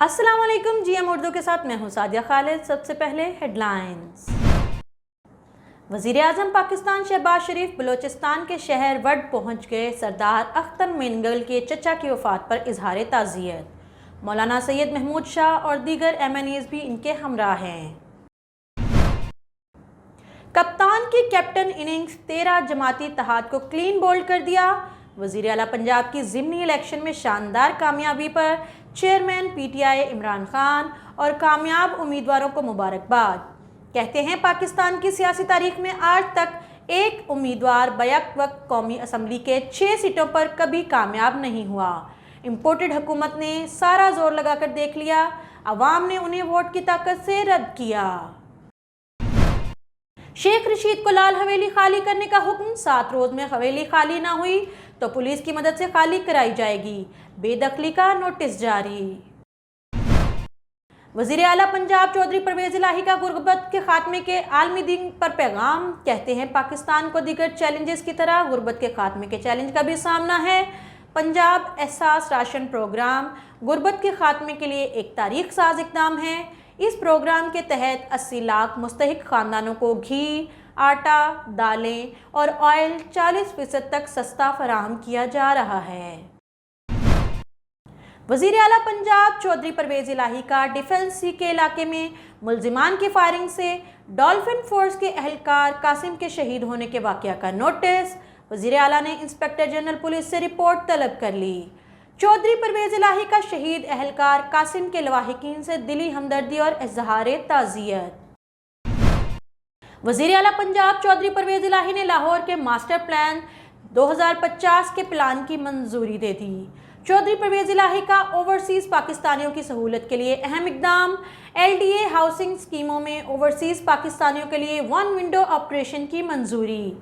السلام علیکم، G M Urdu کے ساتھ میں ہوں سعدیہ خالد۔ سب سے پہلے ہیڈ لائنز۔ وزیر اعظم پاکستان شہباز شریف بلوچستان کے شہر وڈ پہنچ گئے۔ سردار اختر مینگل کے چچا کی وفات پر اظہار تعزیت۔ مولانا سید محمود شاہ اور دیگر ایم این ایز بھی ان کے ہمراہ ہیں۔ کپتان کی کیپٹن اننگز 13 جماعتی اتحاد کو کلین بولڈ کر دیا۔ وزیر اعلیٰ پنجاب کی ضمنی الیکشن میں شاندار کامیابی پر chairman P T I Imran Khan اور کامیاب امیدواروں کو مبارکباد۔ کہتے ہیں پاکستان کی سیاسی تاریخ میں آج تک ایک امیدوار بیک وقت قومی اسمبلی کے 6 سیٹوں پر کبھی کامیاب نہیں ہوا۔ امپورٹڈ حکومت نے سارا زور لگا کر دیکھ لیا، عوام نے انہیں ووٹ کی طاقت سے رد کیا۔ شیخ رشید کو لال حویلی خالی کرنے کا حکم، 7 روز میں حویلی خالی نہ ہوئی تو پولیس کی مدد سے خالی کرائی جائے گی، بے دخلی کا نوٹس جاری۔ وزیر اعلیٰ پنجاب چودھری پرویز الہی کا غربت کے خاتمے کے عالمی دن پر پیغام۔ کہتے ہیں پاکستان کو دیگر چیلنجز کی طرح غربت کے خاتمے کے چیلنج کا بھی سامنا ہے۔ پنجاب احساس راشن پروگرام غربت کے خاتمے کے لیے ایک تاریخ ساز اقدام ہے۔ اس پروگرام کے تحت 80 لاکھ مستحق خاندانوں کو گھی، آٹا، دالیں اور آئل 40% تک سستا فراہم کیا جا رہا ہے۔ وزیر اعلیٰ پنجاب چودھری پرویز الہی کا ڈیفنس سی کے علاقے میں ملزمان کی فائرنگ سے ڈولفن فورس کے اہلکار قاسم کے شہید ہونے کے واقعہ کا نوٹس۔ وزیر اعلیٰ نے انسپکٹر جنرل پولیس سے رپورٹ طلب کر لی۔ چودھری پرویز الہی کا شہید اہلکار قاسم کے لواحقین سے دلی ہمدردی اور اظہار تعزیت۔ وزیر اعلیٰ پنجاب چودھری پرویز الہی نے لاہور کے ماسٹر پلان 2050 کے پلان کی منظوری دے دی۔ چودھری پرویز الہی کا اوورسیز پاکستانیوں کی سہولت کے لیے اہم اقدام۔ ایل ڈی اے ہاؤسنگ اسکیموں میں اوورسیز پاکستانیوں کے لیے 1 ونڈو آپریشن کی منظوری۔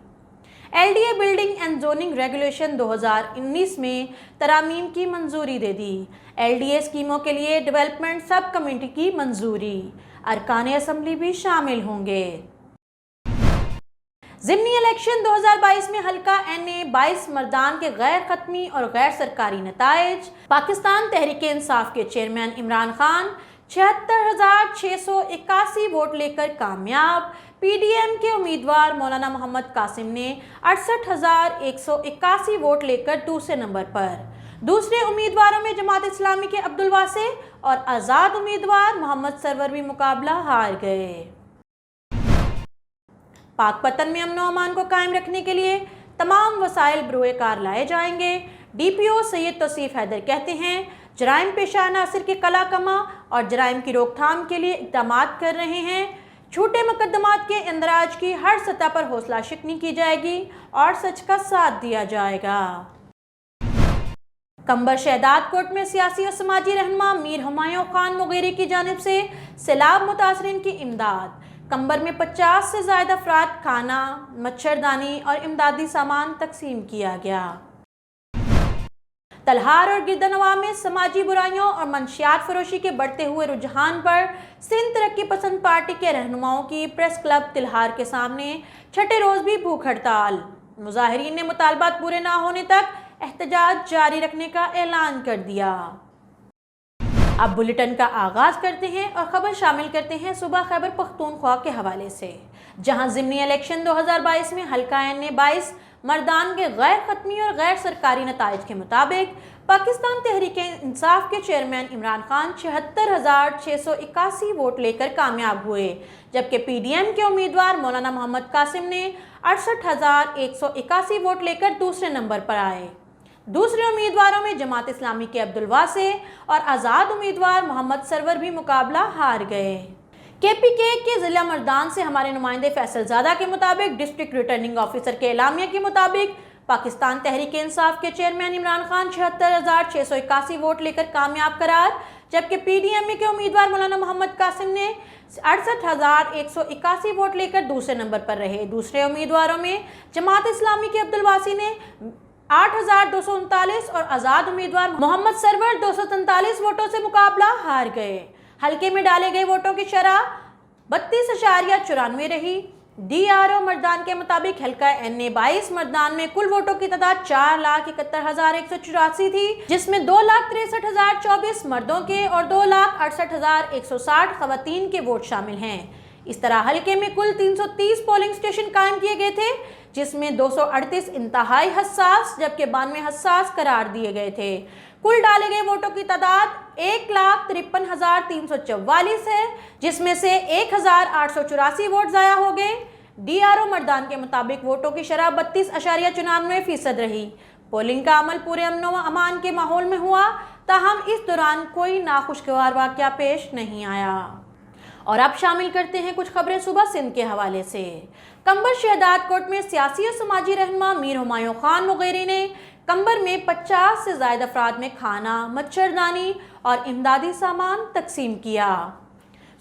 L D A building and zoning regulation 2019 میں ترامیم کی منظوری دے دی۔ ایل ڈی اے اسکیموں کے لیے ڈیولپمنٹ سب کمیٹی کی منظوری۔ ارکان اسمبلی بھی شامل ہوں گے۔ ضمنی الیکشن 2022 میں حلقہ این اے 22 مردان کے غیر حتمی اور غیر سرکاری نتائج۔ پاکستان تحریک انصاف کے چیئرمین عمران خان 76,681 ووٹ لے کر کامیاب۔ پی ڈی ایم کے امیدوار مولانا محمد قاسم نے 68,181 ووٹ لے کر دوسرے نمبر پر۔ دوسرے امیدواروں میں جماعت اسلامی کے عبدالواسع اور آزاد امیدوار محمد سرور بھی مقابلہ ہار گئے۔ پاک پتن میں امن و امان کو قائم رکھنے کے لیے تمام وسائل بروئے کار لائے جائیں گے۔ ڈی پی او سید توصیف حیدر کہتے ہیں جرائم پیشہ عناصر کے قلع کما اور جرائم کی روک تھام کے لیے اقدامات کر رہے ہیں۔ جھوٹے مقدمات کے اندراج کی ہر سطح پر حوصلہ شکنی کی جائے گی اور سچ کا ساتھ دیا جائے گا۔ کمبر شہداد کوٹ میں سیاسی اور سماجی رہنما میر ہمایوں خان مغیری کی جانب سے سیلاب متاثرین کی امداد۔ کمبر میں 50 سے زائد افراد کھانا، مچھردانی اور امدادی سامان تقسیم کیا گیا۔ تلہار اور گردنواں میں سماجی برائیوں اور منشیات فروشی کے بڑھتے ہوئے رجحان پر سندھ ترقی پسند پارٹی کے رہنماؤں کی پریس کلب تلہار کے سامنے چھٹے روز بھی بھوک ہڑتال۔ مظاہرین نے مطالبات پورے نہ ہونے تک احتجاج جاری رکھنے کا اعلان کر دیا۔ اب بلیٹن کا آغاز کرتے ہیں اور خبر شامل کرتے ہیں صوبہ خیبر پختونخوا کے حوالے سے، جہاں ضمنی الیکشن 2022 میں حلقہ این اے 22 مردان کے غیر حتمی اور غیر سرکاری نتائج کے مطابق پاکستان تحریک انصاف کے چیئرمین عمران خان 76,681 ووٹ لے کر کامیاب ہوئے، جبکہ پی ڈی ایم کے امیدوار مولانا محمد قاسم نے 68,181 ووٹ لے کر دوسرے نمبر پر آئے۔ دوسرے امیدواروں میں جماعت اسلامی کے عبدالواسع اور آزاد امیدوار محمد سرور بھی مقابلہ ہار گئے۔ کے پی کے ضلع مردان سے ہمارے نمائندے فیصل زادہ کے مطابق ڈسٹرکٹ ریٹرننگ آفیسر کے اعلامیہ کے مطابق پاکستان تحریک انصاف کے چیئرمین عمران خان 76,681 ووٹ لے کر کامیاب قرار، جبکہ پی ڈی ایم کے امیدوار مولانا محمد قاسم نے 68,181 ووٹ لے کر دوسرے نمبر پر رہے۔ دوسرے امیدواروں میں جماعت اسلامی کے عبدالواسع نے 8,239 اور آزاد امیدوار محمد سرور 243 ووٹوں سے مقابلہ ہار گئے۔ حلقے میں ڈالے گئے ووٹوں کی شرح 32.94 رہی۔ DRO مردان کے مطابق حلقہ NA 22 مردان میں کل ووٹوں کی تعداد 4,71,184 تھی، جس میں 2,63,024 مردوں کے اور 2,68,160 خواتین کے ووٹ شامل ہیں۔ اس طرح حلقے میں کل 330 پولنگ اسٹیشن قائم کیے گئے تھے، جس میں 238 انتہائی حساس جبکہ 92 حساس قرار دیے گئے تھے۔ کل ڈالے گئے ووٹوں کی تعداد 1,53,344 ہے، جس میں سے 1,884 ووٹ ضائع ہو گئے۔ DRO مردان کے مطابق ووٹوں کی شرح 32.94% رہی۔ پولنگ کا عمل پورے امن و امان کے ماحول میں ہوا، تاہم اس دوران کوئی ناخوشگوار واقعہ پیش نہیں آیا۔ اور اب شامل کرتے ہیں کچھ خبریں صبح سندھ کے حوالے سے۔ کمبر شہداد کوٹ میں سیاسی اور سماجی رہنما میر ہمایوں خان مغیری نے کمبر میں 50 سے زائد افراد میں کھانا، مچھردانی اور امدادی سامان تقسیم کیا۔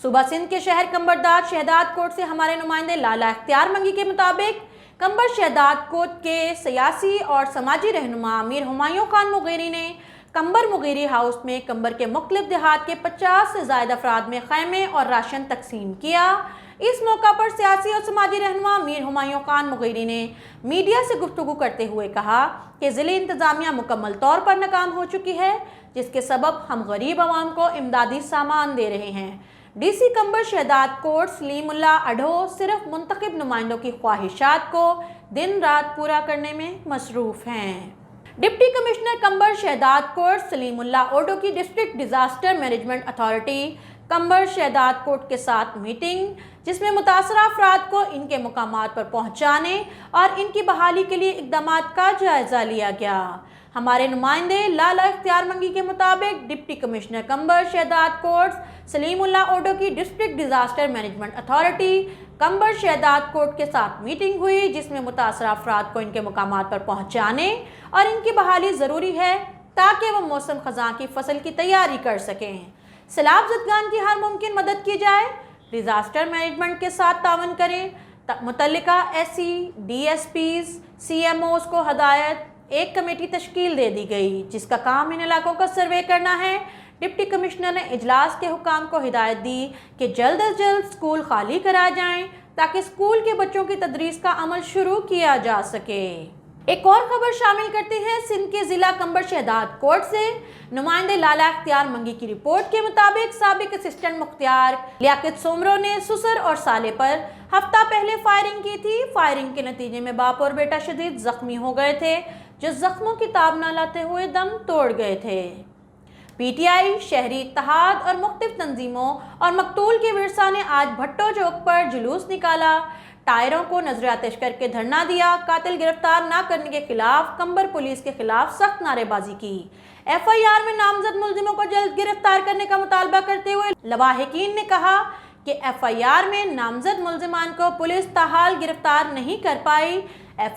صوبہ سندھ کے شہر کمبرداد شہداد کوٹ سے ہمارے نمائندے لالا اختیار منگی کے مطابق کمبر شہداد کوٹ کے سیاسی اور سماجی رہنما میر ہمایوں خان مغیری نے کمبر مغیری ہاؤس میں کمبر کے مختلف دیہات کے 50 سے زائد افراد میں خیمے اور راشن تقسیم کیا۔ اس موقع پر سیاسی اور سماجی رہنما میر ہمایوں خان مغیری نے میڈیا سے گفتگو کرتے ہوئے کہا کہ ضلعی انتظامیہ مکمل طور پر ناکام ہو چکی ہے، جس کے سبب ہم غریب عوام کو امدادی سامان دے رہے ہیں۔ DC کمبر شہداد کوٹ سلیم اللہ اڈھو صرف منتخب نمائندوں کی خواہشات کو دن رات پورا کرنے میں مصروف ہیں۔ ڈپٹی کمشنر کمبر شہداد کوٹ سلیم اللہ اوڈو کی district disaster management authority کمبر Shahdad کوٹ کے ساتھ میٹنگ، جس میں متاثرہ افراد کو ان کے مقامات پر پہنچانے اور ان کی بحالی کے لیے اقدامات کا جائزہ لیا گیا۔ ہمارے نمائندے لالا اختیار منگی کے مطابق ڈپٹی کمشنر کمبر شہداد کوٹ سلیم اللہ اوڈو کی district disaster management authority کمبر Shahdad کوٹ کے ساتھ میٹنگ ہوئی، جس میں متاثرہ افراد کو ان کے مقامات پر پہنچانے اور ان کی بحالی ضروری ہے تاکہ وہ موسم خزاں کی فصل کی تیاری کر سکیں۔ سیلاب زدگان کی ہر ممکن مدد کی جائے، ڈیزاسٹر مینجمنٹ کے ساتھ تعاون کریں۔ متعلقہ SC DSPs CMOs کو ہدایت ایک کمیٹی تشکیل دے دی گئی، جس کا کام ان علاقوں کا سروے کرنا ہے۔ ڈپٹی کمشنر نے اجلاس کے حکام کو ہدایت دی کہ جلد از جلد سکول خالی کرائے جائیں تاکہ سکول کے بچوں کی تدریس کا عمل شروع کیا جا سکے۔ ایک اور خبر شامل کرتے ہیں سندھ کے ضلع کمبر شہداد کوٹ سے۔ نمائندے لالا اختیار منگی کی رپورٹ کے مطابق سابق اسسٹنٹ مختار لیاقت سومرو نے سسر اور سالے پر ہفتہ پہلے فائرنگ کی تھی۔ فائرنگ کے نتیجے میں باپ اور بیٹا شدید زخمی ہو گئے تھے، جو زخموں کی تاب نہ لاتے ہوئے دم توڑ گئے تھے۔ PTI، شہری اتحاد اور مختلف تنظیموں اور مقتول کے ورثہ نے آج بھٹو چوک پر جلوس نکالا، ٹائروں کو نظر آتش کر کے دھرنا دیا، قاتل گرفتار نہ کرنے کے خلاف کمبر پولیس کے خلاف سخت نعرے بازی کی۔ FIR میں نامزد ملزموں کو جلد گرفتار کرنے کا مطالبہ کرتے ہوئے لواحقین نے کہا کہ FIR میں نامزد ملزمان کو پولیس تاحال گرفتار نہیں کر پائی۔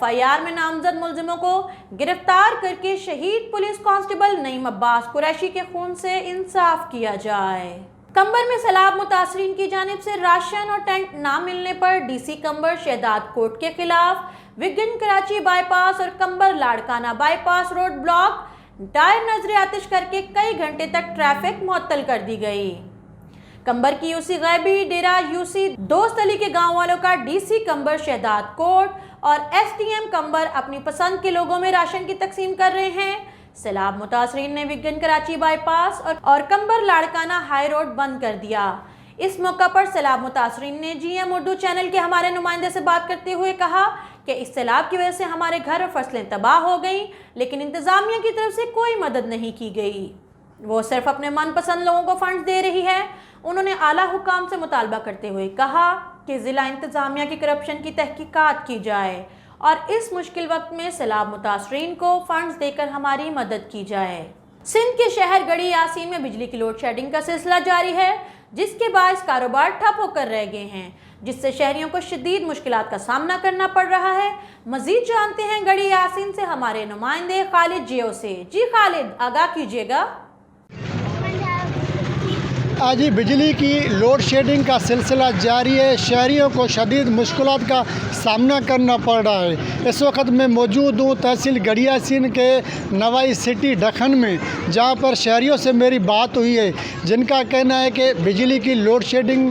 FIR میں نامزد ملزموں کو گرفتار کر کے شہید پولیس کانسٹیبل نعیم عباس قریشی کے خون سے انصاف کیا جائے۔ کمبر میں سیلاب متاثرین کی جانب سے راشن اور ٹینٹ نہ ملنے پر DC کمبر شہداد کوٹ کے خلاف وگن کراچی بائی پاس اور Kambar Larkana bypass road block, tyre نظر آتش کر کے کئی گھنٹے تک ٹریفک معطل کر دی گئی۔ کمبر کی UC غیبی، ڈیرہ UC دوست علی کے گاؤں والوں کا DC کمبر شہداد کوٹ اور SDM کمبر اپنی پسند کے لوگوں میں راشن کی تقسیم کر رہے ہیں۔ سیلاب متاثرین نے وگن کراچی بائی پاس اور کمبر لاڑکانہ ہائی روڈ بند کر دیا۔ اس موقع پر سیلاب متاثرین نے GM اردو چینل کے ہمارے نمائندے سے بات کرتے ہوئے کہا کہ اس سیلاب کی وجہ سے ہمارے گھر اور فصلیں تباہ ہو گئیں، لیکن انتظامیہ کی طرف سے کوئی مدد نہیں کی گئی، وہ صرف اپنے من پسند لوگوں کو فنڈز دے رہی ہے۔ انہوں نے اعلیٰ حکام سے مطالبہ کرتے ہوئے کہا کہ ضلع انتظامیہ کی کرپشن کی تحقیقات کی جائے اور اس مشکل وقت میں سیلاب متاثرین کو فنڈز دے کر ہماری مدد کی جائے۔ سندھ کے شہر گڑھی یاسین میں بجلی کی لوڈ شیڈنگ کا سلسلہ جاری ہے، جس کے باعث کاروبار ٹھپ ہو کر رہ گئے ہیں، جس سے شہریوں کو شدید مشکلات کا سامنا کرنا پڑ رہا ہے۔ مزید جانتے ہیں گڑھی یاسین سے ہمارے نمائندے خالد جیو سے۔ جی خالد، آگاہ کیجیے گا۔ آج بجلی کی لوڈ شیڈنگ کا سلسلہ جاری ہے، شہریوں کو شدید مشکلات کا سامنا کرنا پڑ رہا ہے۔ اس وقت میں موجود ہوں تحصیل گڑھی یاسین کے نوائی سٹی ڈکھن میں، جہاں پر شہریوں سے میری بات ہوئی ہے، جن کا کہنا ہے کہ بجلی کی لوڈ شیڈنگ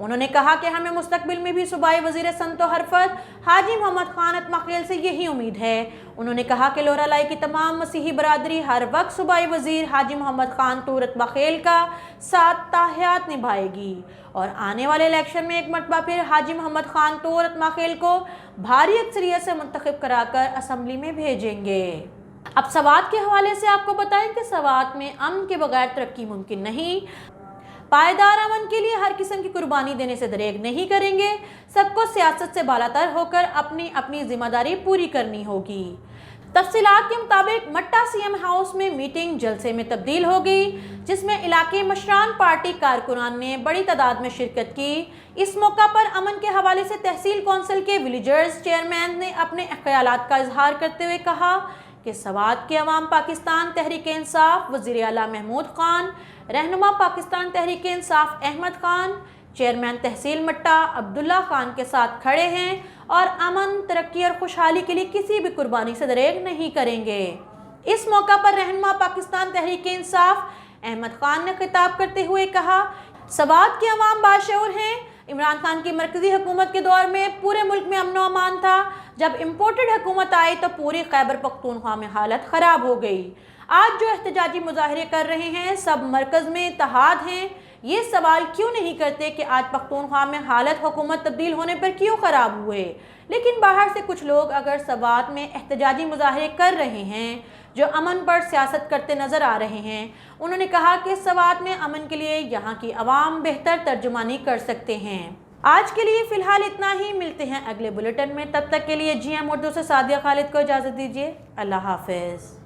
انہوں نے کہا کہ ہمیں مستقبل میں بھی صوبائی وزیر سنت و حرفت حاجی محمد خان اتماخیل سے یہی امید ہے۔ انہوں نے کہا کہ لورا لائی کی تمام مسیحی برادری ہر وقت صوبائی وزیر حاجی محمد خان طور اتماخیل کا ساتھ تا حیات نبھائے گی اور آنے والے الیکشن میں ایک مرتبہ پھر حاجی محمد خان طور اتماخیل کو بھاری اکثریت سے منتخب کرا کر اسمبلی میں بھیجیں گے۔ اب سوات کے حوالے سے آپ کو بتائیں کہ سوات میں امن کے بغیر ترقی ممکن نہیں۔ پائیدار امن کے لیے ہر قسم کی قربانی دینے سے دریغ نہیں کریں گے۔ سب کو سیاست سے بالاتر ہو کر اپنی ذمہ داری پوری کرنی ہوگی۔ تفصیلات کے مطابق مٹا سی ایم ہاؤس میں میٹنگ جلسے میں تبدیل ہو گئی، جس میں علاقے مشران پارٹی کارکنان نے بڑی تعداد میں شرکت کی۔ اس موقع پر امن کے حوالے سے تحصیل کونسل کے ولیجرز چیئرمین نے اپنے خیالات کا اظہار کرتے ہوئے کہا کہ سوات کے عوام پاکستان تحریک انصاف وزیر اعلیٰ محمود خان، رہنما پاکستان تحریک انصاف احمد خان، چیئرمین تحصیل مٹا عبداللہ خان کے ساتھ کھڑے ہیں اور امن، ترقی اور خوشحالی کے لیے کسی بھی قربانی سے دریغ نہیں کریں گے۔ اس موقع پر رہنما پاکستان تحریک انصاف احمد خان نے خطاب کرتے ہوئے کہا، سوات کے عوام باشعور ہیں۔ عمران خان کی مرکزی حکومت کے دور میں پورے ملک میں امن و امان تھا۔ جب امپورٹڈ حکومت آئی تو پوری خیبر پختونخوا میں حالت خراب ہو گئی۔ آج جو احتجاجی مظاہرے کر رہے ہیں سب مرکز میں اتحاد ہیں۔ یہ سوال کیوں نہیں کرتے کہ آج پختونخوا میں حالت حکومت تبدیل ہونے پر کیوں خراب ہوئے؟ لیکن باہر سے کچھ لوگ اگر سوات میں احتجاجی مظاہرے کر رہے ہیں جو امن پر سیاست کرتے نظر آ رہے ہیں۔ انہوں نے کہا کہ سوات میں امن کے لیے یہاں کی عوام بہتر ترجمانی کر سکتے ہیں۔ آج کے لیے فی الحال اتنا ہی، ملتے ہیں اگلے بلیٹن میں۔ تب تک کے لیے جی ایم اردو سے سعدیہ خالد کو اجازت دیجیے۔ اللہ حافظ۔